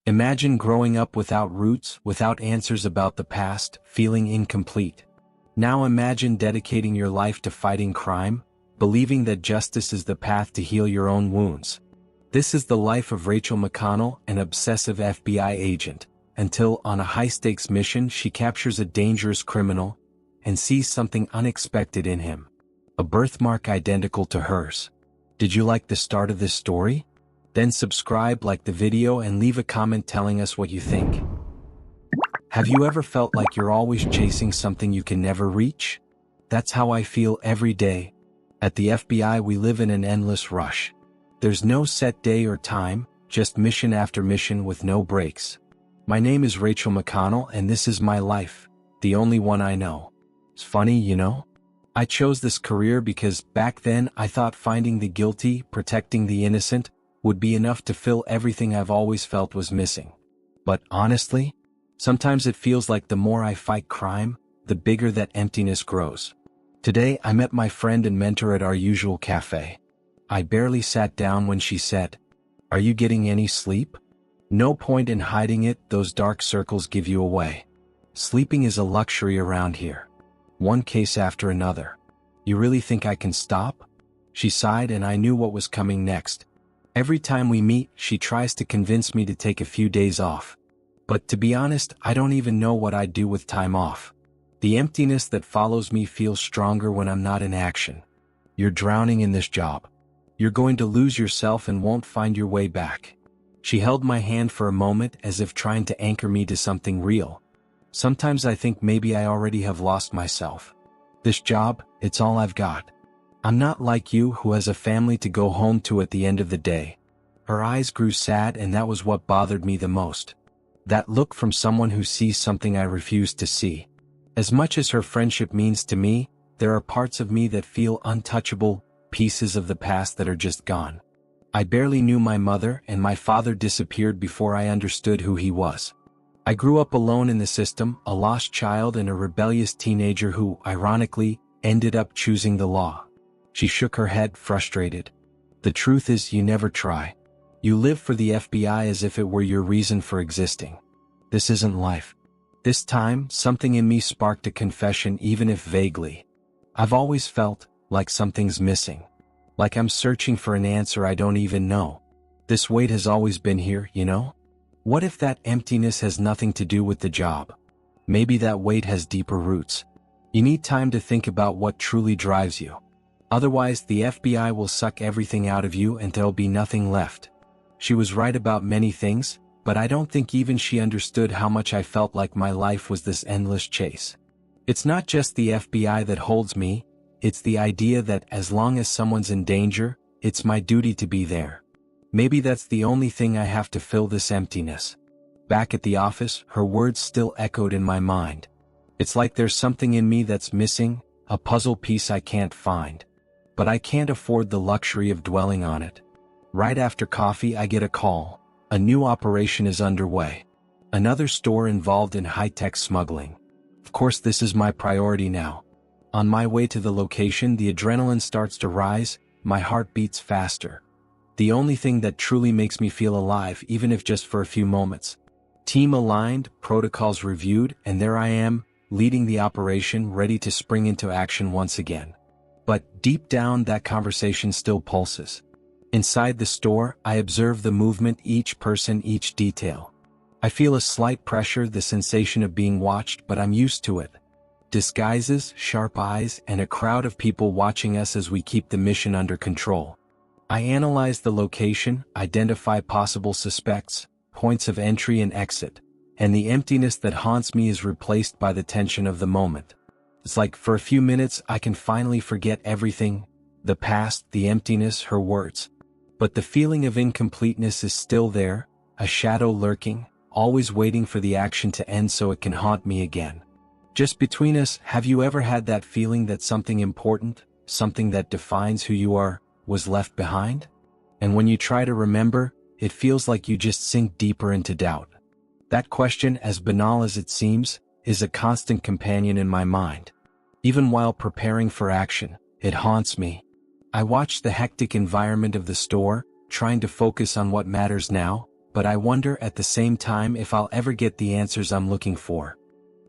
Imagine growing up without roots, without answers about the past, feeling incomplete. Now imagine dedicating your life to fighting crime, believing that justice is the path to heal your own wounds. This is the life of Rachel McConnell, an obsessive FBI agent, until on a high-stakes mission she captures a dangerous criminal and sees something unexpected in him. A birthmark identical to hers. Did you like the start of this story? Then subscribe, like the video, and leave a comment telling us what you think. Have you ever felt like you're always chasing something you can never reach? That's how I feel every day. At the FBI we live in an endless rush. There's no set day or time, just mission after mission with no breaks. My name is Rachel McConnell and this is my life, the only one I know. It's funny, you know? I chose this career because back then I thought finding the guilty, protecting the innocent, would be enough to fill everything I've always felt was missing. But honestly, sometimes it feels like the more I fight crime, the bigger that emptiness grows. Today I met my friend and mentor at our usual cafe. I barely sat down when she said, "Are you getting any sleep?" No point in hiding it, those dark circles give you away. Sleeping is a luxury around here. One case after another. You really think I can stop? She sighed and I knew what was coming next. Every time we meet, she tries to convince me to take a few days off. But to be honest, I don't even know what I'd do with time off. The emptiness that follows me feels stronger when I'm not in action. You're drowning in this job. You're going to lose yourself and won't find your way back. She held my hand for a moment as if trying to anchor me to something real. Sometimes I think maybe I already have lost myself. This job, it's all I've got. I'm not like you who has a family to go home to at the end of the day. Her eyes grew sad and that was what bothered me the most. That look from someone who sees something I refuse to see. As much as her friendship means to me, there are parts of me that feel untouchable, pieces of the past that are just gone. I barely knew my mother and my father disappeared before I understood who he was. I grew up alone in the system, a lost child and a rebellious teenager who, ironically, ended up choosing the law. She shook her head, frustrated. The truth is, you never try. You live for the FBI as if it were your reason for existing. This isn't life. This time, something in me sparked a confession, even if vaguely. I've always felt like something's missing. Like I'm searching for an answer I don't even know. This weight has always been here, you know? What if that emptiness has nothing to do with the job? Maybe that weight has deeper roots. You need time to think about what truly drives you. Otherwise, the FBI will suck everything out of you and there'll be nothing left. She was right about many things, but I don't think even she understood how much I felt like my life was this endless chase. It's not just the FBI that holds me, it's the idea that as long as someone's in danger, it's my duty to be there. Maybe that's the only thing I have to fill this emptiness. Back at the office, her words still echoed in my mind. It's like there's something in me that's missing, a puzzle piece I can't find. But I can't afford the luxury of dwelling on it. Right after coffee I get a call. A new operation is underway. Another store involved in high-tech smuggling. Of course this is my priority now. On my way to the location the adrenaline starts to rise, my heart beats faster. The only thing that truly makes me feel alive, even if just for a few moments. Team aligned, protocols reviewed, and there I am, leading the operation, ready to spring into action once again. But deep down that conversation still pulses. Inside the store, I observe the movement, each person, each detail. I feel a slight pressure, the sensation of being watched, but I'm used to it. Disguises, sharp eyes, and a crowd of people watching us as we keep the mission under control. I analyze the location, identify possible suspects, points of entry and exit, and the emptiness that haunts me is replaced by the tension of the moment. It's like for a few minutes I can finally forget everything, the past, the emptiness, her words. But the feeling of incompleteness is still there, a shadow lurking, always waiting for the action to end so it can haunt me again. Just between us, have you ever had that feeling that something important, something that defines who you are, was left behind? And when you try to remember, it feels like you just sink deeper into doubt. That question, as banal as it seems, is a constant companion in my mind. Even while preparing for action, it haunts me. I watch the hectic environment of the store, trying to focus on what matters now, but I wonder at the same time if I'll ever get the answers I'm looking for.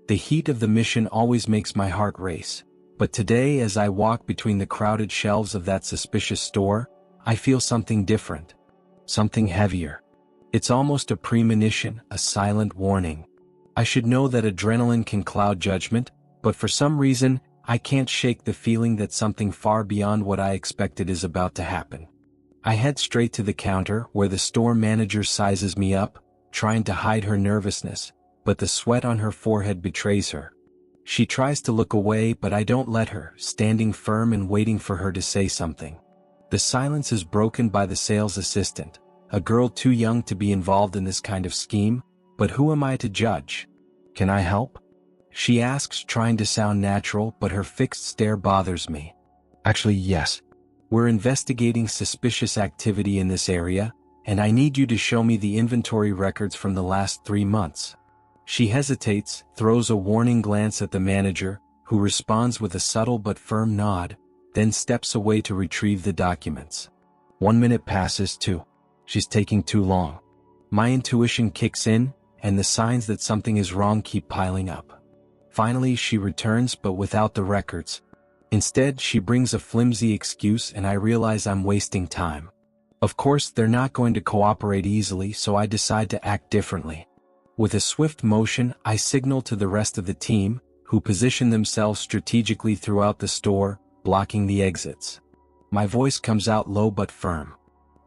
The heat of the mission always makes my heart race, but today as I walk between the crowded shelves of that suspicious store, I feel something different. Something heavier. It's almost a premonition, a silent warning. I should know that adrenaline can cloud judgment, but for some reason, I can't shake the feeling that something far beyond what I expected is about to happen. I head straight to the counter where the store manager sizes me up, trying to hide her nervousness, but the sweat on her forehead betrays her. She tries to look away, but I don't let her, standing firm and waiting for her to say something. The silence is broken by the sales assistant, a girl too young to be involved in this kind of scheme, but who am I to judge? Can I help? She asks, trying to sound natural, but her fixed stare bothers me. Actually, yes. We're investigating suspicious activity in this area, and I need you to show me the inventory records from the last 3 months. She hesitates, throws a warning glance at the manager, who responds with a subtle but firm nod, then steps away to retrieve the documents. 1 minute passes too. She's taking too long. My intuition kicks in, and the signs that something is wrong keep piling up. Finally, she returns, but without the records. Instead, she brings a flimsy excuse, and I realize I'm wasting time. Of course, they're not going to cooperate easily, so I decide to act differently. With a swift motion, I signal to the rest of the team, who position themselves strategically throughout the store, blocking the exits. My voice comes out low but firm.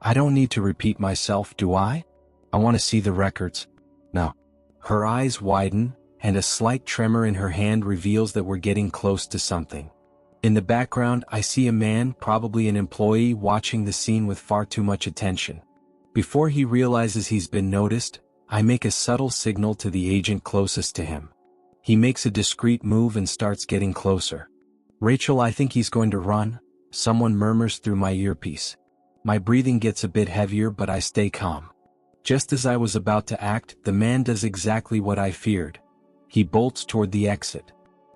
I don't need to repeat myself, do I? I want to see the records. No. Her eyes widen, and a slight tremor in her hand reveals that we're getting close to something. In the background, I see a man, probably an employee, watching the scene with far too much attention. Before he realizes he's been noticed, I make a subtle signal to the agent closest to him. He makes a discreet move and starts getting closer. "Rachel, I think he's going to run," someone murmurs through my earpiece. My breathing gets a bit heavier, but I stay calm. Just as I was about to act, the man does exactly what I feared. He bolts toward the exit.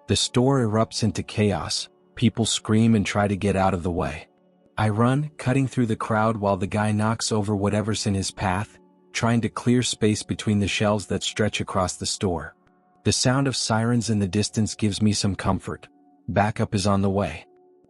The store erupts into chaos. People scream and try to get out of the way. I run, cutting through the crowd while the guy knocks over whatever's in his path, trying to clear space between the shelves that stretch across the store. The sound of sirens in the distance gives me some comfort. Backup is on the way.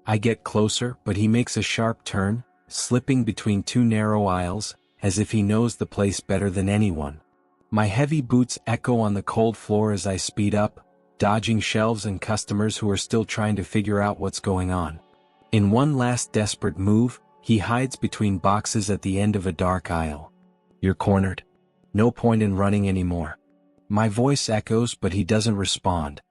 I get closer, but he makes a sharp turn, slipping between 2 narrow aisles, as if he knows the place better than anyone. My heavy boots echo on the cold floor as I speed up, dodging shelves and customers who are still trying to figure out what's going on. In one last desperate move, he hides between boxes at the end of a dark aisle. "You're cornered. No point in running anymore." My voice echoes, but he doesn't respond.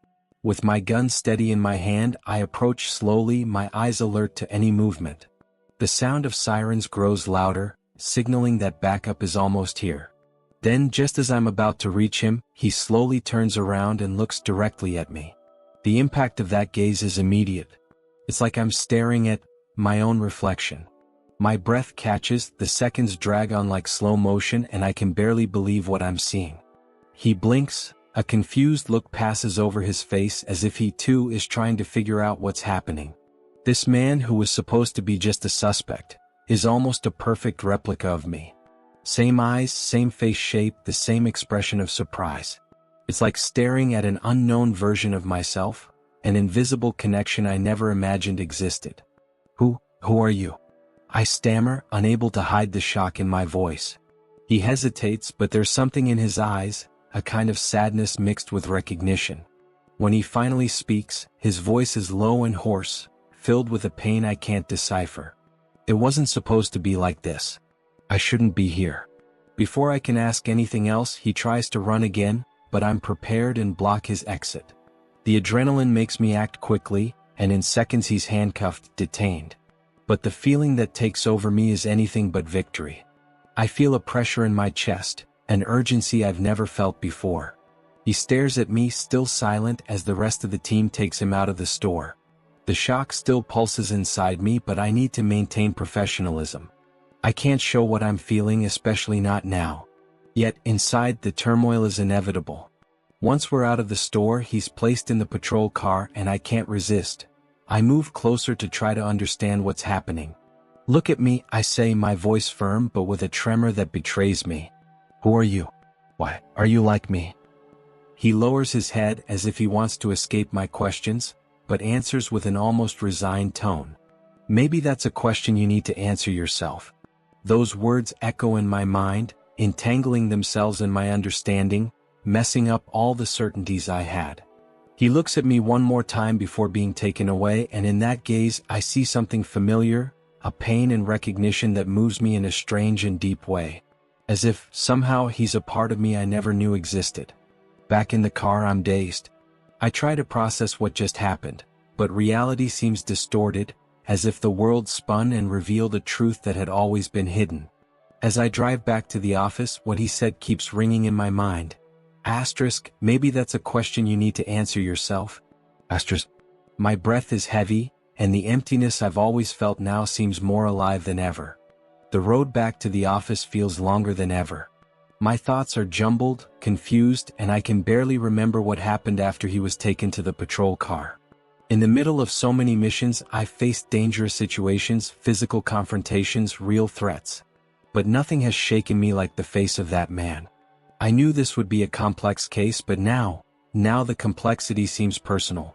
With my gun steady in my hand, I approach slowly, my eyes alert to any movement. The sound of sirens grows louder, signaling that backup is almost here. Then, just as I'm about to reach him, he slowly turns around and looks directly at me. The impact of that gaze is immediate. It's like I'm staring at my own reflection. My breath catches, the seconds drag on like slow motion, and I can barely believe what I'm seeing. He blinks, a confused look passes over his face as if he too is trying to figure out what's happening. This man, who was supposed to be just a suspect, is almost a perfect replica of me. Same eyes, same face shape, the same expression of surprise. It's like staring at an unknown version of myself, an invisible connection I never imagined existed. Who are you?" I stammer, unable to hide the shock in my voice. He hesitates, but there's something in his eyes, a kind of sadness mixed with recognition. When he finally speaks, his voice is low and hoarse, filled with a pain I can't decipher. "It wasn't supposed to be like this. I shouldn't be here." Before I can ask anything else, he tries to run again, but I'm prepared and block his exit. The adrenaline makes me act quickly, and in seconds he's handcuffed, detained. But the feeling that takes over me is anything but victory. I feel a pressure in my chest, an urgency I've never felt before. He stares at me, still silent, as the rest of the team takes him out of the store. The shock still pulses inside me, but I need to maintain professionalism. I can't show what I'm feeling, especially not now. Yet, inside, the turmoil is inevitable. Once we're out of the store, he's placed in the patrol car, and I can't resist. I move closer to try to understand what's happening. "Look at me," I say, my voice firm but with a tremor that betrays me. Who are you? Why are you like me? He lowers his head as if he wants to escape my questions, but answers with an almost resigned tone. Maybe that's a question you need to answer yourself. Those words echo in my mind, entangling themselves in my understanding, messing up all the certainties I had. He looks at me one more time before being taken away, and in that gaze I see something familiar, a pain and recognition that moves me in a strange and deep way. As if, somehow, he's a part of me I never knew existed. Back in the car, I'm dazed. I try to process what just happened, but reality seems distorted, as if the world spun and revealed a truth that had always been hidden. As I drive back to the office, what he said keeps ringing in my mind. Maybe that's a question you need to answer yourself. My breath is heavy, and the emptiness I've always felt now seems more alive than ever. The road back to the office feels longer than ever. My thoughts are jumbled, confused, and I can barely remember what happened after he was taken to the patrol car. In the middle of so many missions, I've faced dangerous situations, physical confrontations, real threats. But nothing has shaken me like the face of that man. I knew this would be a complex case, but now the complexity seems personal.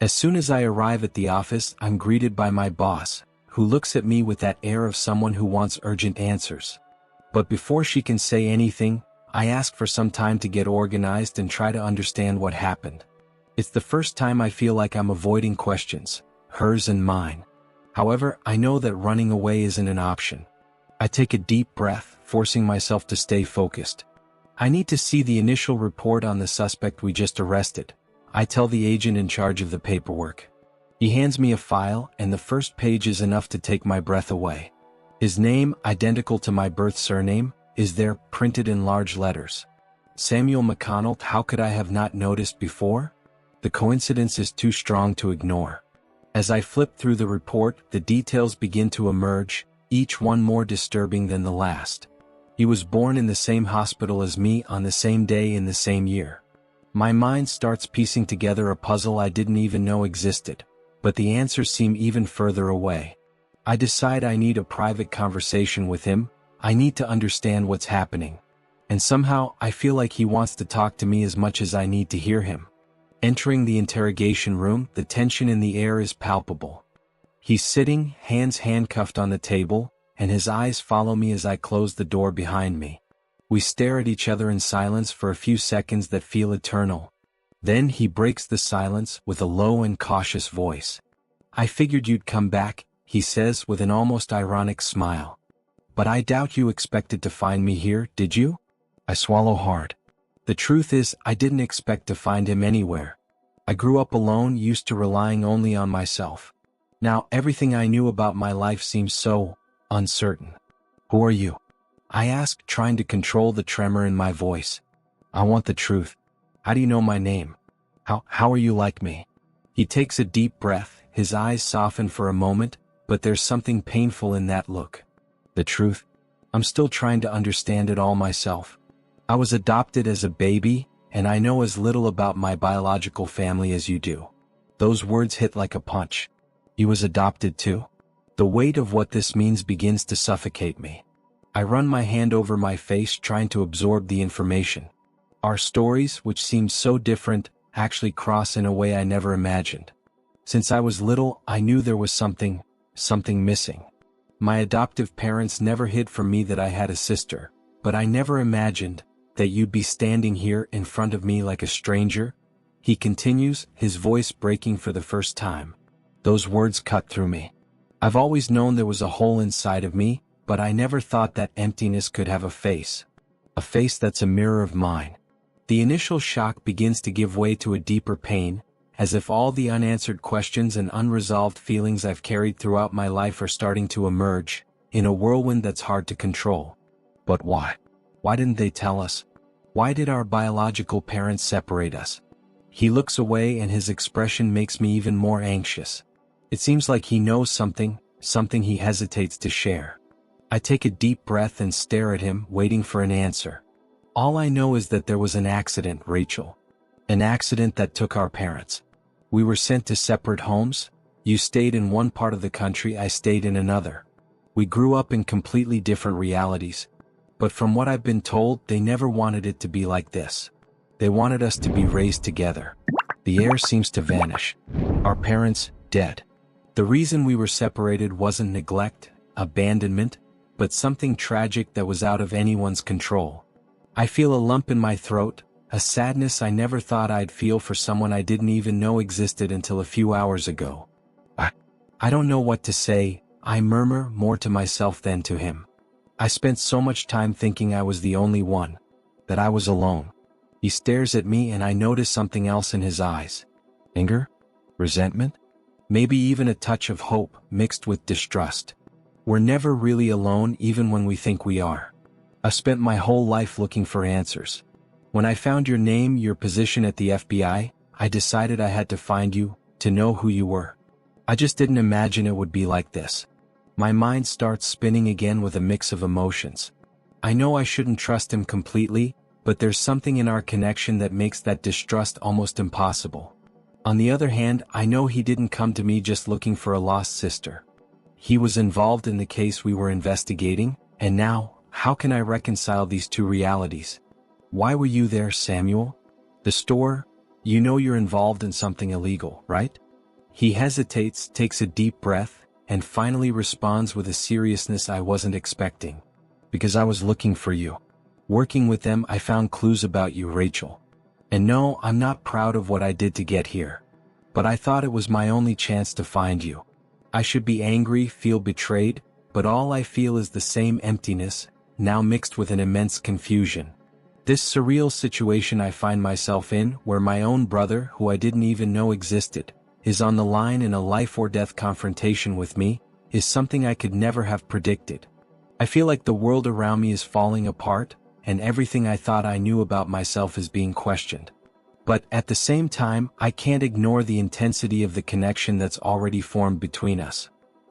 As soon as I arrive at the office, I'm greeted by my boss, who looks at me with that air of someone who wants urgent answers. But before she can say anything, I ask for some time to get organized and try to understand what happened. It's the first time I feel like I'm avoiding questions, hers and mine. However, I know that running away isn't an option. I take a deep breath, forcing myself to stay focused. I need to see the initial report on the suspect we just arrested. I tell the agent in charge of the paperwork. He hands me a file, and the first page is enough to take my breath away. His name, identical to my birth surname, is there, printed in large letters. Samuel McConnell. How could I have not noticed before? The coincidence is too strong to ignore. As I flip through the report, the details begin to emerge, each one more disturbing than the last. He was born in the same hospital as me on the same day in the same year. My mind starts piecing together a puzzle I didn't even know existed, but the answers seem even further away. I decide I need a private conversation with him. I need to understand what's happening. And somehow, I feel like he wants to talk to me as much as I need to hear him. Entering the interrogation room, the tension in the air is palpable. He's sitting, hands handcuffed on the table, and his eyes follow me as I close the door behind me. We stare at each other in silence for a few seconds that feel eternal. Then he breaks the silence with a low and cautious voice. "I figured you'd come back," he says with an almost ironic smile. "But I doubt you expected to find me here, did you?" I swallow hard. The truth is, I didn't expect to find him anywhere. I grew up alone, used to relying only on myself. Now everything I knew about my life seems so uncertain. "Who are you?" I ask, trying to control the tremor in my voice. "I want the truth. How do you know my name? How are you like me?" He takes a deep breath, his eyes soften for a moment, but there's something painful in that look. "The truth? I'm still trying to understand it all myself. I was adopted as a baby, and I know as little about my biological family as you do." Those words hit like a punch. "You was adopted too?" The weight of what this means begins to suffocate me. I run my hand over my face, trying to absorb the information. Our stories, which seemed so different, actually cross in a way I never imagined. Since I was little, I knew there was something missing. My adoptive parents never hid from me that I had a sister, but I never imagined that you'd be standing here in front of me like a stranger. He continues, his voice breaking for the first time. Those words cut through me. I've always known there was a hole inside of me, but I never thought that emptiness could have a face that's a mirror of mine. The initial shock begins to give way to a deeper pain, as if all the unanswered questions and unresolved feelings I've carried throughout my life are starting to emerge, in a whirlwind that's hard to control. But why? Why didn't they tell us? Why did our biological parents separate us? He looks away, and his expression makes me even more anxious. It seems like he knows something he hesitates to share. I take a deep breath and stare at him, waiting for an answer. All I know is that there was an accident, Rachel. An accident that took our parents. We were sent to separate homes. You stayed in one part of the country, I stayed in another. We grew up in completely different realities. But from what I've been told, they never wanted it to be like this. They wanted us to be raised together. The heir seems to vanish. Our parents, dead. The reason we were separated wasn't neglect, abandonment, but something tragic that was out of anyone's control. I feel a lump in my throat, a sadness I never thought I'd feel for someone I didn't even know existed until a few hours ago. I don't know what to say, I murmur more to myself than to him. I spent so much time thinking I was the only one, that I was alone. He stares at me and I notice something else in his eyes. Anger? Resentment? Maybe even a touch of hope mixed with distrust. We're never really alone even when we think we are. I've spent my whole life looking for answers. When I found your name, your position at the FBI, I decided I had to find you, to know who you were. I just didn't imagine it would be like this. My mind starts spinning again with a mix of emotions. I know I shouldn't trust him completely, but there's something in our connection that makes that distrust almost impossible. On the other hand, I know he didn't come to me just looking for a lost sister. He was involved in the case we were investigating, and now, how can I reconcile these two realities? Why were you there, Samuel? The store? You know you're involved in something illegal, right? He hesitates, takes a deep breath, and finally responds with a seriousness I wasn't expecting. Because I was looking for you. Working with them, I found clues about you, Rachel. And no, I'm not proud of what I did to get here. But I thought it was my only chance to find you. I should be angry, feel betrayed, but all I feel is the same emptiness, now mixed with an immense confusion. This surreal situation I find myself in, where my own brother, who I didn't even know existed, is on the line in a life-or-death confrontation with me, is something I could never have predicted. I feel like the world around me is falling apart, and everything I thought I knew about myself is being questioned. But at the same time, I can't ignore the intensity of the connection that's already formed between us.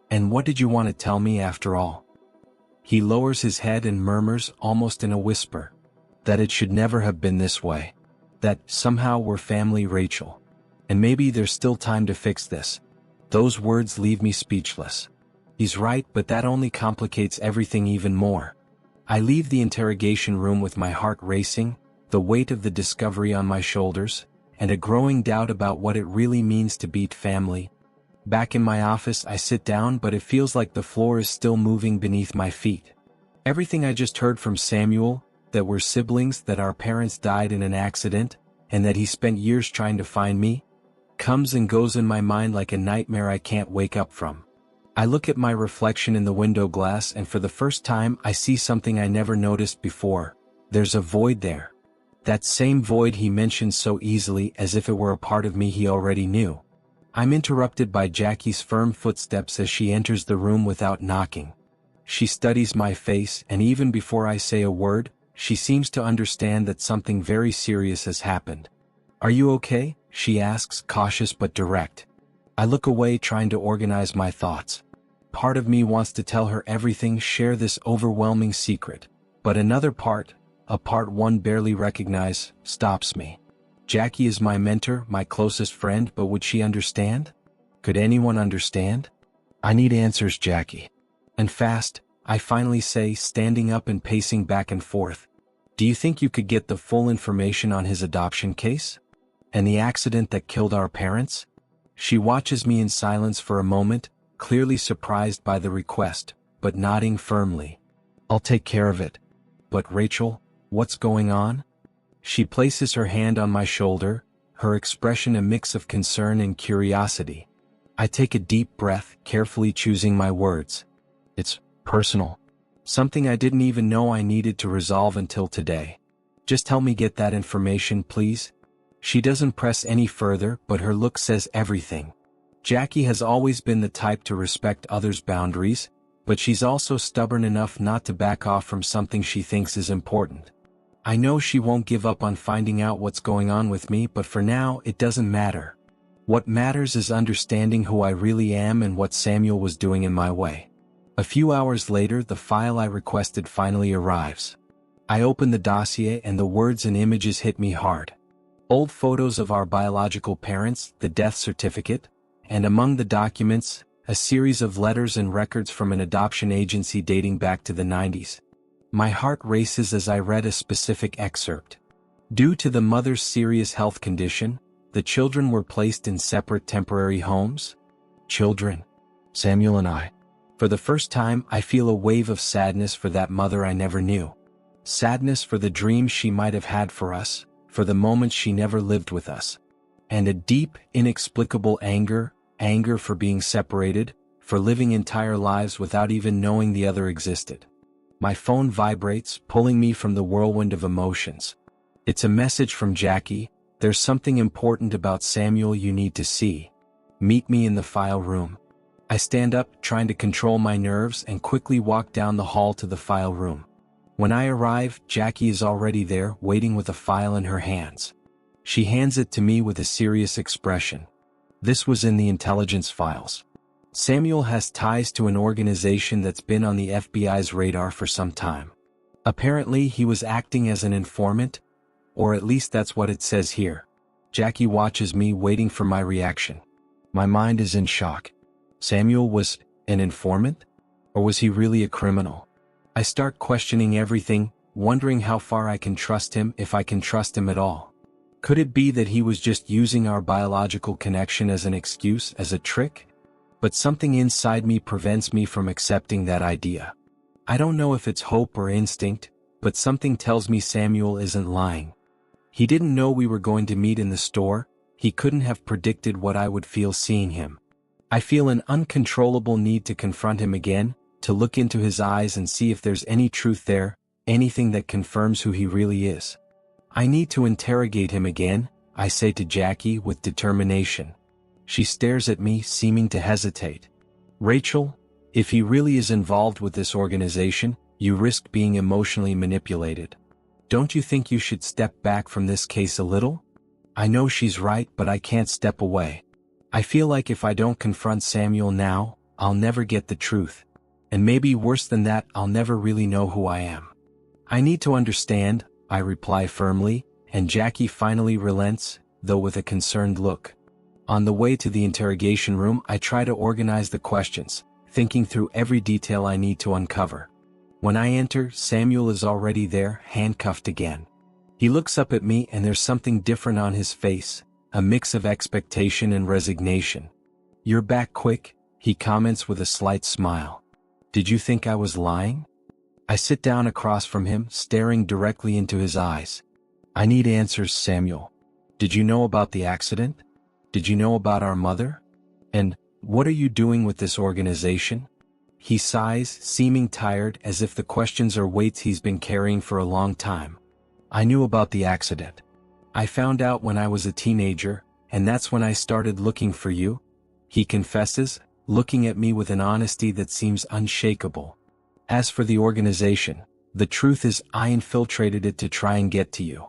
And what did you want to tell me after all? He lowers his head and murmurs, almost in a whisper, that it should never have been this way. That somehow we're family, Rachel. And maybe there's still time to fix this. Those words leave me speechless. He's right, but that only complicates everything even more. I leave the interrogation room with my heart racing, the weight of the discovery on my shoulders, and a growing doubt about what it really means to be family. Back in my office, I sit down, but it feels like the floor is still moving beneath my feet. Everything I just heard from Samuel, that we're siblings, that our parents died in an accident, and that he spent years trying to find me, comes and goes in my mind like a nightmare I can't wake up from. I look at my reflection in the window glass, and for the first time I see something I never noticed before. There's a void there. That same void he mentioned so easily, as if it were a part of me he already knew. I'm interrupted by Jackie's firm footsteps as she enters the room without knocking. She studies my face, and even before I say a word, she seems to understand that something very serious has happened. "Are you okay?" she asks, cautious but direct. I look away, trying to organize my thoughts. Part of me wants to tell her everything, share this overwhelming secret. But another part, a part one barely recognize, stops me. Jackie is my mentor, my closest friend, but would she understand? Could anyone understand? I need answers, Jackie. And fast, I finally say, standing up and pacing back and forth. Do you think you could get the full information on his adoption case? And the accident that killed our parents? She watches me in silence for a moment, clearly surprised by the request, but nodding firmly. I'll take care of it. But Rachel, what's going on? She places her hand on my shoulder, her expression a mix of concern and curiosity. I take a deep breath, carefully choosing my words. It's personal. Something I didn't even know I needed to resolve until today. Just help me get that information, please. She doesn't press any further, but her look says everything. Jackie has always been the type to respect others' boundaries, but she's also stubborn enough not to back off from something she thinks is important. I know she won't give up on finding out what's going on with me, but for now, it doesn't matter. What matters is understanding who I really am and what Samuel was doing in my way. A few hours later, the file I requested finally arrives. I open the dossier and the words and images hit me hard. Old photos of our biological parents, the death certificate, and among the documents, a series of letters and records from an adoption agency dating back to the 90s. My heart races as I read a specific excerpt. Due to the mother's serious health condition, the children were placed in separate temporary homes. Children. Samuel and I. For the first time, I feel a wave of sadness for that mother I never knew. Sadness for the dreams she might have had for us, for the moments she never lived with us. And a deep, inexplicable anger for being separated, for living entire lives without even knowing the other existed. My phone vibrates, pulling me from the whirlwind of emotions. It's a message from Jackie. There's something important about Samuel you need to see. Meet me in the file room. I stand up, trying to control my nerves, and quickly walk down the hall to the file room. When I arrive, Jackie is already there, waiting with a file in her hands. She hands it to me with a serious expression. This was in the intelligence files. Samuel has ties to an organization that's been on the FBI's radar for some time. Apparently, he was acting as an informant, or at least that's what it says here. Jackie watches me, waiting for my reaction. My mind is in shock. Samuel was an informant? Or was he really a criminal? I start questioning everything, wondering how far I can trust him, if I can trust him at all. Could it be that he was just using our biological connection as an excuse, as a trick? But something inside me prevents me from accepting that idea. I don't know if it's hope or instinct, but something tells me Samuel isn't lying. He didn't know we were going to meet in the store. He couldn't have predicted what I would feel seeing him. I feel an uncontrollable need to confront him again, to look into his eyes and see if there's any truth there, anything that confirms who he really is. I need to interrogate him again, I say to Jackie with determination. She stares at me, seeming to hesitate. Rachel, if he really is involved with this organization, you risk being emotionally manipulated. Don't you think you should step back from this case a little? I know she's right, but I can't step away. I feel like if I don't confront Samuel now, I'll never get the truth. And maybe worse than that, I'll never really know who I am. I need to understand, I reply firmly, and Jackie finally relents, though with a concerned look. On the way to the interrogation room, I try to organize the questions, thinking through every detail I need to uncover. When I enter, Samuel is already there, handcuffed again. He looks up at me and there's something different on his face, a mix of expectation and resignation. You're back quick, he comments with a slight smile. Did you think I was lying? I sit down across from him, staring directly into his eyes. I need answers, Samuel. Did you know about the accident? Did you know about our mother? And what are you doing with this organization? He sighs, seeming tired, as if the questions are weights he's been carrying for a long time. I knew about the accident. I found out when I was a teenager, and that's when I started looking for you, he confesses, looking at me with an honesty that seems unshakable. As for the organization, the truth is I infiltrated it to try and get to you.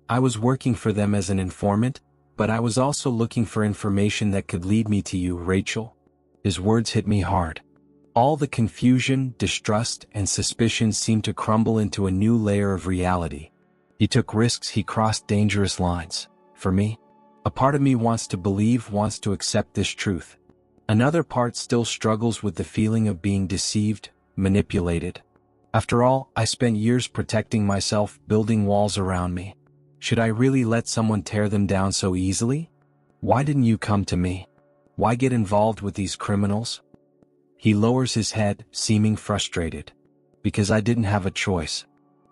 I was working for them as an informant, but I was also looking for information that could lead me to you, Rachel. His words hit me hard. All the confusion, distrust, and suspicion seemed to crumble into a new layer of reality. He took risks, he crossed dangerous lines. For me, a part of me wants to believe, wants to accept this truth. Another part still struggles with the feeling of being deceived, manipulated. After all, I spent years protecting myself, building walls around me. Should I really let someone tear them down so easily? Why didn't you come to me? Why get involved with these criminals? He lowers his head, seeming frustrated. Because I didn't have a choice.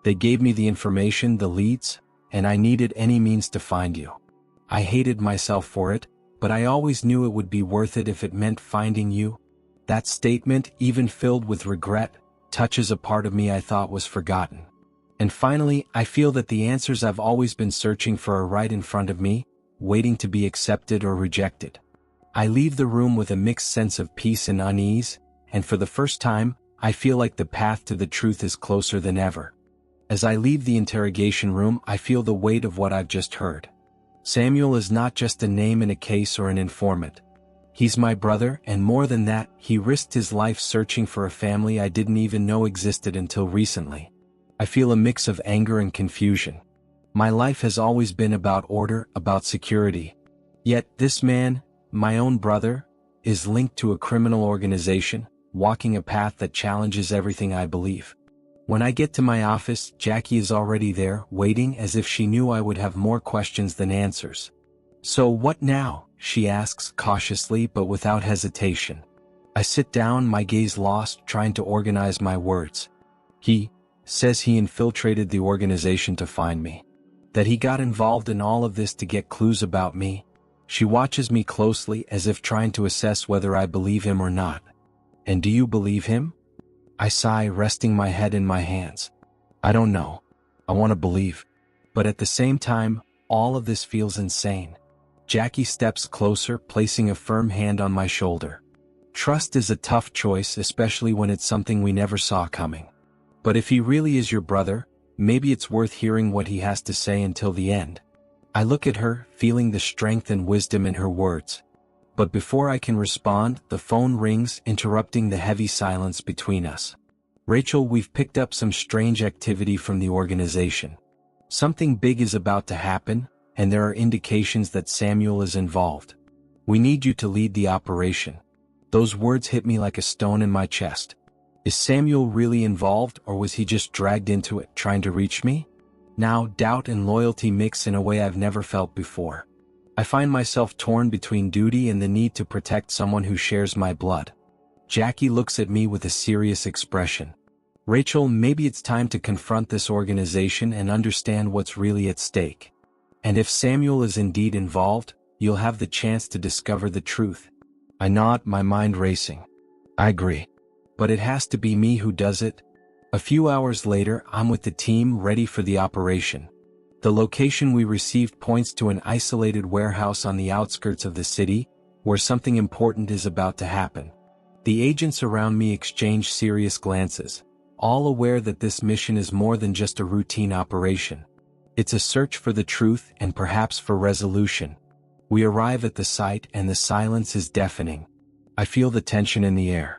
They gave me the information, the leads, and I needed any means to find you. I hated myself for it, but I always knew it would be worth it if it meant finding you. That statement, even filled with regret, touches a part of me I thought was forgotten. And finally, I feel that the answers I've always been searching for are right in front of me, waiting to be accepted or rejected. I leave the room with a mixed sense of peace and unease, and for the first time, I feel like the path to the truth is closer than ever. As I leave the interrogation room, I feel the weight of what I've just heard. Samuel is not just a name in a case or an informant. He's my brother, and more than that, he risked his life searching for a family I didn't even know existed until recently. I feel a mix of anger and confusion. My life has always been about order, about security. Yet this man, my own brother, is linked to a criminal organization, walking a path that challenges everything I believe. When I get to my office, Jackie is already there, waiting as if she knew I would have more questions than answers. "So what now?" she asks cautiously but without hesitation. I sit down, my gaze lost, trying to organize my words. "He says he infiltrated the organization to find me. That he got involved in all of this to get clues about me." She watches me closely as if trying to assess whether I believe him or not. "And do you believe him?" I sigh, resting my head in my hands. "I don't know. I want to believe. But at the same time, all of this feels insane." Jackie steps closer, placing a firm hand on my shoulder. "Trust is a tough choice, especially when it's something we never saw coming. But if he really is your brother, maybe it's worth hearing what he has to say until the end." I look at her, feeling the strength and wisdom in her words. But before I can respond, the phone rings, interrupting the heavy silence between us. "Rachel, we've picked up some strange activity from the organization. Something big is about to happen, and there are indications that Samuel is involved. We need you to lead the operation." Those words hit me like a stone in my chest. Is Samuel really involved, or was he just dragged into it, trying to reach me? Now, doubt and loyalty mix in a way I've never felt before. I find myself torn between duty and the need to protect someone who shares my blood. Jackie looks at me with a serious expression. "Rachel, maybe it's time to confront this organization and understand what's really at stake. And if Samuel is indeed involved, you'll have the chance to discover the truth." I nod, my mind racing. "I agree. But it has to be me who does it." A few hours later, I'm with the team, ready for the operation. The location we received points to an isolated warehouse on the outskirts of the city, where something important is about to happen. The agents around me exchange serious glances, all aware that this mission is more than just a routine operation. It's a search for the truth and perhaps for resolution. We arrive at the site and the silence is deafening. I feel the tension in the air.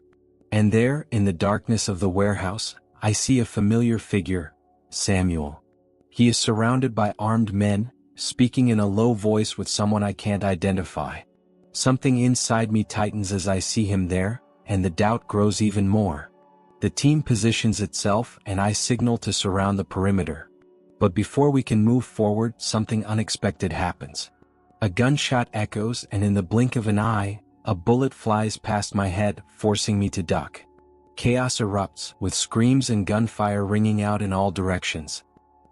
And there, in the darkness of the warehouse, I see a familiar figure, Samuel. He is surrounded by armed men, speaking in a low voice with someone I can't identify. Something inside me tightens as I see him there, and the doubt grows even more. The team positions itself and I signal to surround the perimeter. But before we can move forward, something unexpected happens. A gunshot echoes, and in the blink of an eye, a bullet flies past my head, forcing me to duck. Chaos erupts, with screams and gunfire ringing out in all directions.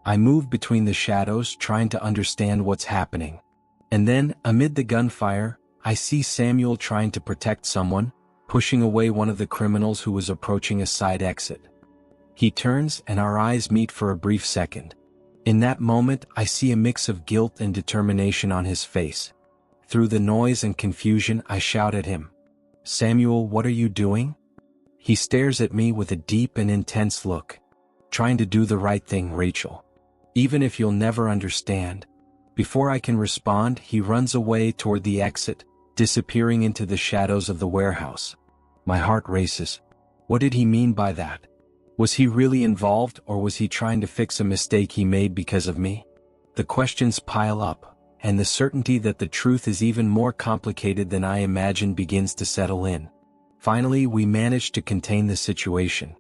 I move between the shadows, trying to understand what's happening. And then, amid the gunfire, I see Samuel trying to protect someone, pushing away one of the criminals who was approaching a side exit. He turns, and our eyes meet for a brief second. In that moment, I see a mix of guilt and determination on his face. Through the noise and confusion, I shout at him, "Samuel, what are you doing?" He stares at me with a deep and intense look. "Trying to do the right thing, Rachel. Even if you'll never understand." Before I can respond, he runs away toward the exit, disappearing into the shadows of the warehouse. My heart races. What did he mean by that? Was he really involved, or was he trying to fix a mistake he made because of me? The questions pile up, and the certainty that the truth is even more complicated than I imagined begins to settle in. Finally, we manage to contain the situation.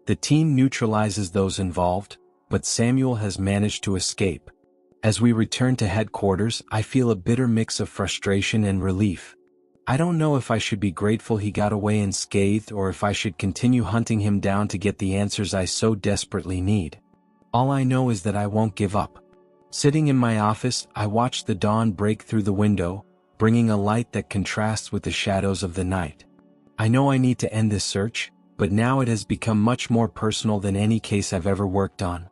The team neutralizes those involved, but Samuel has managed to escape. As we return to headquarters, I feel a bitter mix of frustration and relief. I don't know if I should be grateful he got away unscathed or if I should continue hunting him down to get the answers I so desperately need. All I know is that I won't give up. Sitting in my office, I watch the dawn break through the window, bringing a light that contrasts with the shadows of the night. I know I need to end this search, but now it has become much more personal than any case I've ever worked on.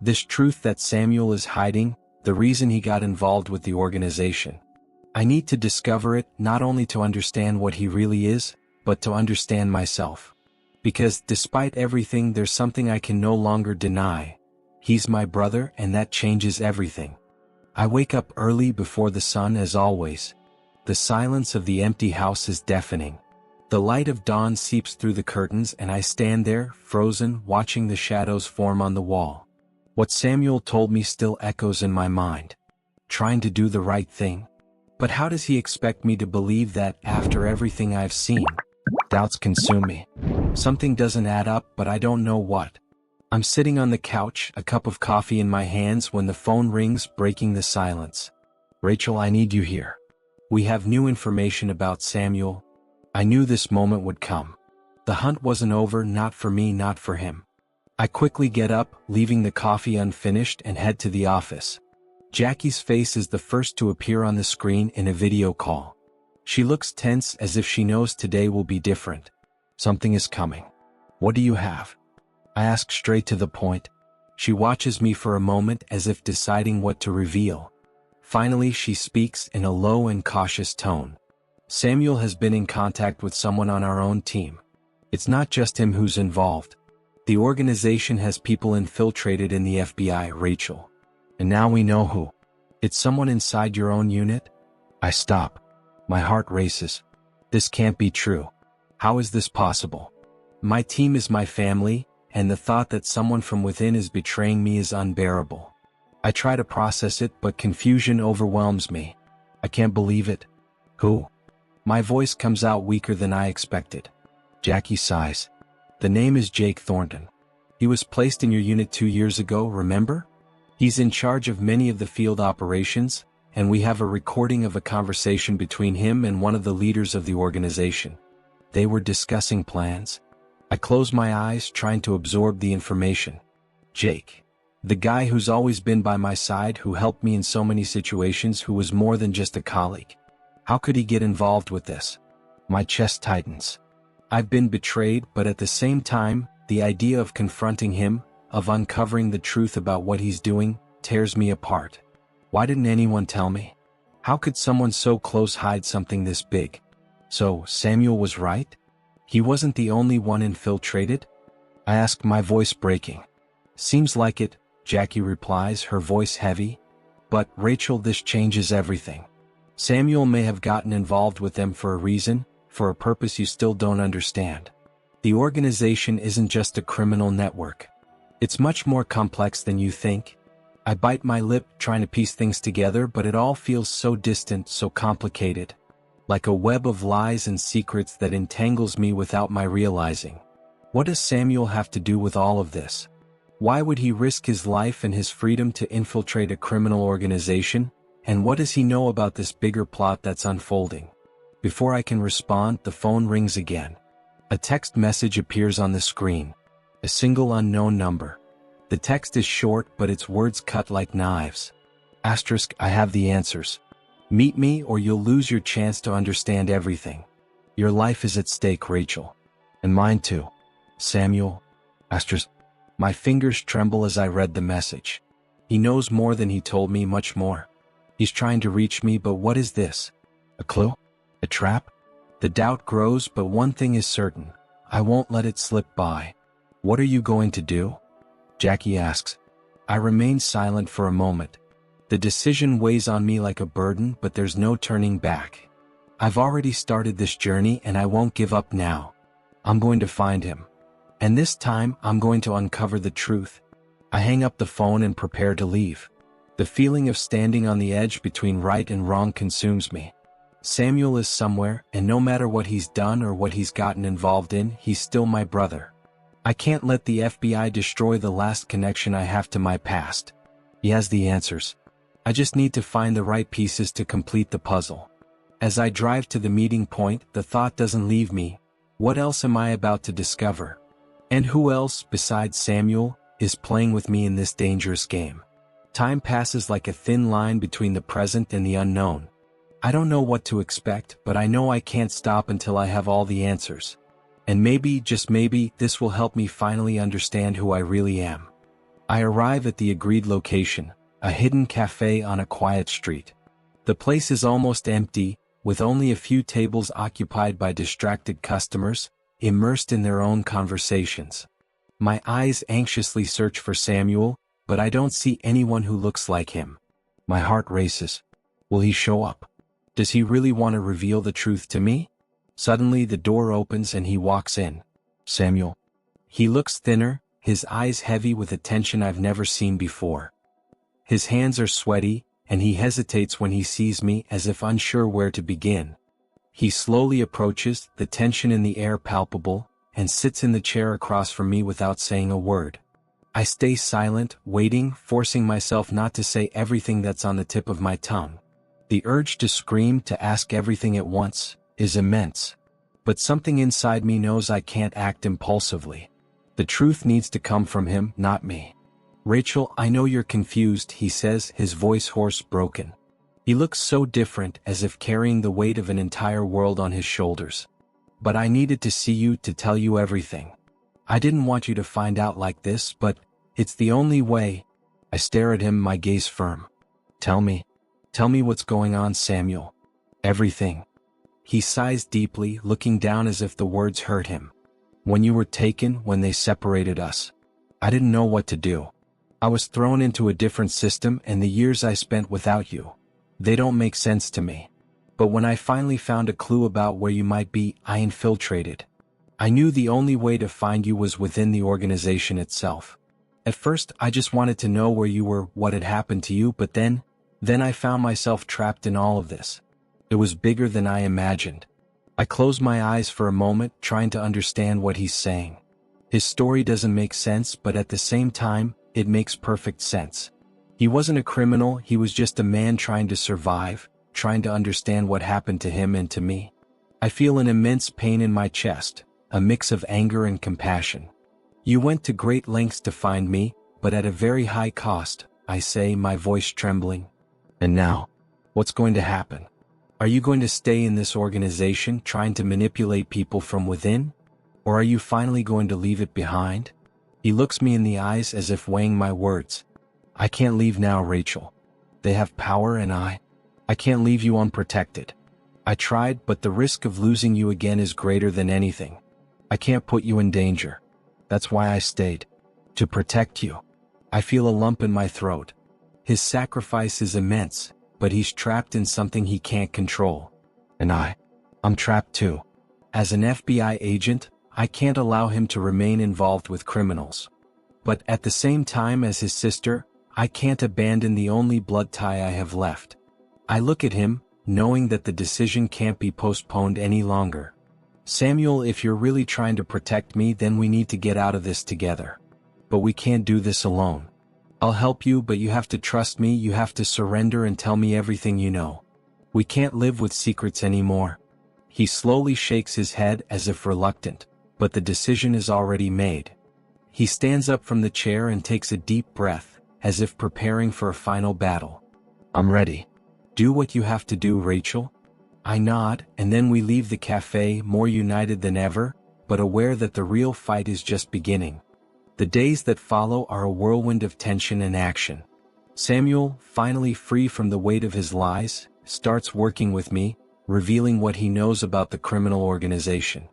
This truth that Samuel is hiding, the reason he got involved with the organization. I need to discover it, not only to understand what he really is, but to understand myself. Because despite everything, there's something I can no longer deny. He's my brother, and that changes everything. I wake up early before the sun as always. The silence of the empty house is deafening. The light of dawn seeps through the curtains and I stand there, frozen, watching the shadows form on the wall. What Samuel told me still echoes in my mind. Trying to do the right thing. But how does he expect me to believe that after everything I've seen? Doubts consume me. Something doesn't add up, but I don't know what. I'm sitting on the couch, a cup of coffee in my hands when the phone rings, breaking the silence. Rachel, I need you here. We have new information about Samuel. I knew this moment would come. The hunt wasn't over, not for me, not for him. I quickly get up, leaving the coffee unfinished, and head to the office. Jackie's face is the first to appear on the screen in a video call. She looks tense, as if she knows today will be different. Something is coming. What do you have? I ask straight to the point. She watches me for a moment as if deciding what to reveal. Finally, she speaks in a low and cautious tone. Samuel has been in contact with someone on our own team. It's not just him who's involved. The organization has people infiltrated in the FBI, Rachel. And now we know who. It's someone inside your own unit? I stop. My heart races. This can't be true. How is this possible? My team is my family, and the thought that someone from within is betraying me is unbearable. I try to process it, but confusion overwhelms me. I can't believe it. Who? My voice comes out weaker than I expected. Jackie sighs. The name is Jake Thornton. He was placed in your unit 2 years ago, remember? He's in charge of many of the field operations, and we have a recording of a conversation between him and one of the leaders of the organization. They were discussing plans. I close my eyes, trying to absorb the information. Jake. The guy who's always been by my side, who helped me in so many situations, who was more than just a colleague. How could he get involved with this? My chest tightens. I've been betrayed, but at the same time, the idea of confronting him, of uncovering the truth about what he's doing, tears me apart. Why didn't anyone tell me? How could someone so close hide something this big? So, Samuel was right? He wasn't the only one infiltrated? I ask, my voice breaking. Seems like it, Jackie replies, her voice heavy. But, Rachel, this changes everything. Samuel may have gotten involved with them for a reason, for a purpose you still don't understand. The organization isn't just a criminal network. It's much more complex than you think. I bite my lip, trying to piece things together, but it all feels so distant, so complicated. Like a web of lies and secrets that entangles me without my realizing. What does Samuel have to do with all of this? Why would he risk his life and his freedom to infiltrate a criminal organization? And what does he know about this bigger plot that's unfolding? Before I can respond, the phone rings again. A text message appears on the screen. A single unknown number. The text is short, but its words cut like knives. Asterisk, I have the answers. Meet me or you'll lose your chance to understand everything. Your life is at stake, Rachel. And mine too. Samuel. Asterisk. My fingers tremble as I read the message. He knows more than he told me, much more. He's trying to reach me, but what is this? A clue? A trap? The doubt grows, but one thing is certain. I won't let it slip by. What are you going to do? Jackie asks. I remain silent for a moment. The decision weighs on me like a burden, but there's no turning back. I've already started this journey and I won't give up now. I'm going to find him. And this time, I'm going to uncover the truth. I hang up the phone and prepare to leave. The feeling of standing on the edge between right and wrong consumes me. Samuel is somewhere, and no matter what he's done or what he's gotten involved in, he's still my brother. I can't let the FBI destroy the last connection I have to my past. He has the answers. I just need to find the right pieces to complete the puzzle. As I drive to the meeting point, the thought doesn't leave me. What else am I about to discover? And who else, besides Samuel, is playing with me in this dangerous game? Time passes like a thin line between the present and the unknown. I don't know what to expect, but I know I can't stop until I have all the answers. And maybe, just maybe, this will help me finally understand who I really am. I arrive at the agreed location, a hidden cafe on a quiet street. The place is almost empty, with only a few tables occupied by distracted customers, immersed in their own conversations. My eyes anxiously search for Samuel, but I don't see anyone who looks like him. My heart races. Will he show up? Does he really want to reveal the truth to me? Suddenly the door opens and he walks in. Samuel. He looks thinner, his eyes heavy with a tension I've never seen before. His hands are sweaty, and he hesitates when he sees me, as if unsure where to begin. He slowly approaches, the tension in the air palpable, and sits in the chair across from me without saying a word. I stay silent, waiting, forcing myself not to say everything that's on the tip of my tongue. The urge to scream, to ask everything at once, is immense. But something inside me knows I can't act impulsively. The truth needs to come from him, not me. "Rachel, I know you're confused," he says, his voice hoarse, broken. He looks so different, as if carrying the weight of an entire world on his shoulders. "But I needed to see you, to tell you everything. I didn't want you to find out like this, but it's the only way." I stare at him, my gaze firm. Tell me what's going on, Samuel." "Everything." He sighs deeply, looking down as if the words hurt him. "When you were taken, when they separated us, I didn't know what to do. I was thrown into a different system, and the years I spent without you, they don't make sense to me. But when I finally found a clue about where you might be, I infiltrated. I knew the only way to find you was within the organization itself. At first, I just wanted to know where you were, what had happened to you, but then I found myself trapped in all of this. It was bigger than I imagined." I close my eyes for a moment, trying to understand what he's saying. His story doesn't make sense, but at the same time, it makes perfect sense. He wasn't a criminal, he was just a man trying to survive, trying to understand what happened to him and to me. I feel an immense pain in my chest, a mix of anger and compassion. "You went to great lengths to find me, but at a very high cost," I say, my voice trembling. "And now, what's going to happen? Are you going to stay in this organization trying to manipulate people from within? Or are you finally going to leave it behind?" He looks me in the eyes as if weighing my words. "I can't leave now, Rachel. They have power and I can't leave you unprotected. I tried, but the risk of losing you again is greater than anything. I can't put you in danger. That's why I stayed. To protect you." I feel a lump in my throat. His sacrifice is immense, but he's trapped in something he can't control. And I'm trapped too. As an FBI agent, I can't allow him to remain involved with criminals. But at the same time, as his sister, I can't abandon the only blood tie I have left. I look at him, knowing that the decision can't be postponed any longer. "Samuel, if you're really trying to protect me, then we need to get out of this together. But we can't do this alone. I'll help you, but you have to trust me, you have to surrender and tell me everything you know. We can't live with secrets anymore." He slowly shakes his head as if reluctant, but the decision is already made. He stands up from the chair and takes a deep breath, as if preparing for a final battle. "I'm ready. Do what you have to do, Rachel." I nod, and then we leave the cafe, more united than ever, but aware that the real fight is just beginning. The days that follow are a whirlwind of tension and action. Samuel, finally free from the weight of his lies, starts working with me, revealing what he knows about the criminal organization.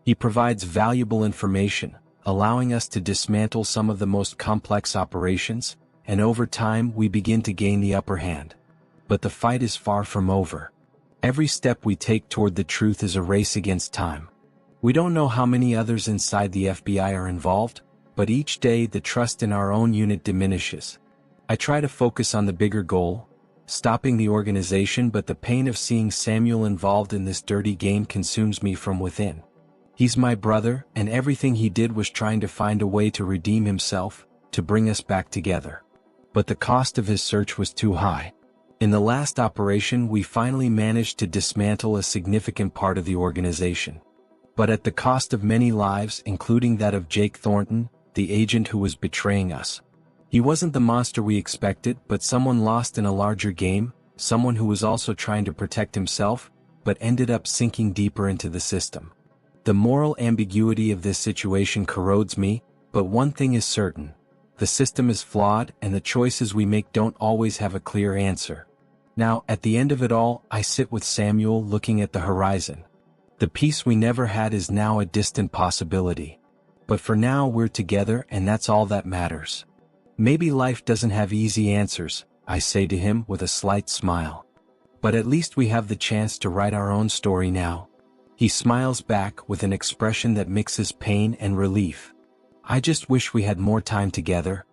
He provides valuable information, allowing us to dismantle some of the most complex operations, and over time we begin to gain the upper hand. But the fight is far from over. Every step we take toward the truth is a race against time. We don't know how many others inside the FBI are involved, but each day the trust in our own unit diminishes. I try to focus on the bigger goal, stopping the organization, but the pain of seeing Samuel involved in this dirty game consumes me from within. He's my brother, and everything he did was trying to find a way to redeem himself, to bring us back together. But the cost of his search was too high. In the last operation, we finally managed to dismantle a significant part of the organization. But at the cost of many lives, including that of Jake Thornton, the agent who was betraying us. He wasn't the monster we expected, but someone lost in a larger game, someone who was also trying to protect himself, but ended up sinking deeper into the system. The moral ambiguity of this situation corrodes me, but one thing is certain. The system is flawed, and the choices we make don't always have a clear answer. Now, at the end of it all, I sit with Samuel looking at the horizon. The peace we never had is now a distant possibility. But for now we're together, and that's all that matters. Maybe life doesn't have easy answers, I say to him with a slight smile. But at least we have the chance to write our own story now. He smiles back with an expression that mixes pain and relief. "I just wish we had more time together."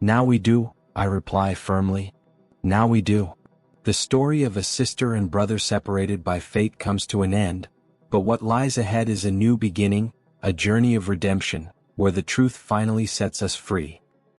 "Now we do," I reply firmly. "Now we do." The story of a sister and brother separated by fate comes to an end, but what lies ahead is a new beginning, a journey of redemption, where the truth finally sets us free.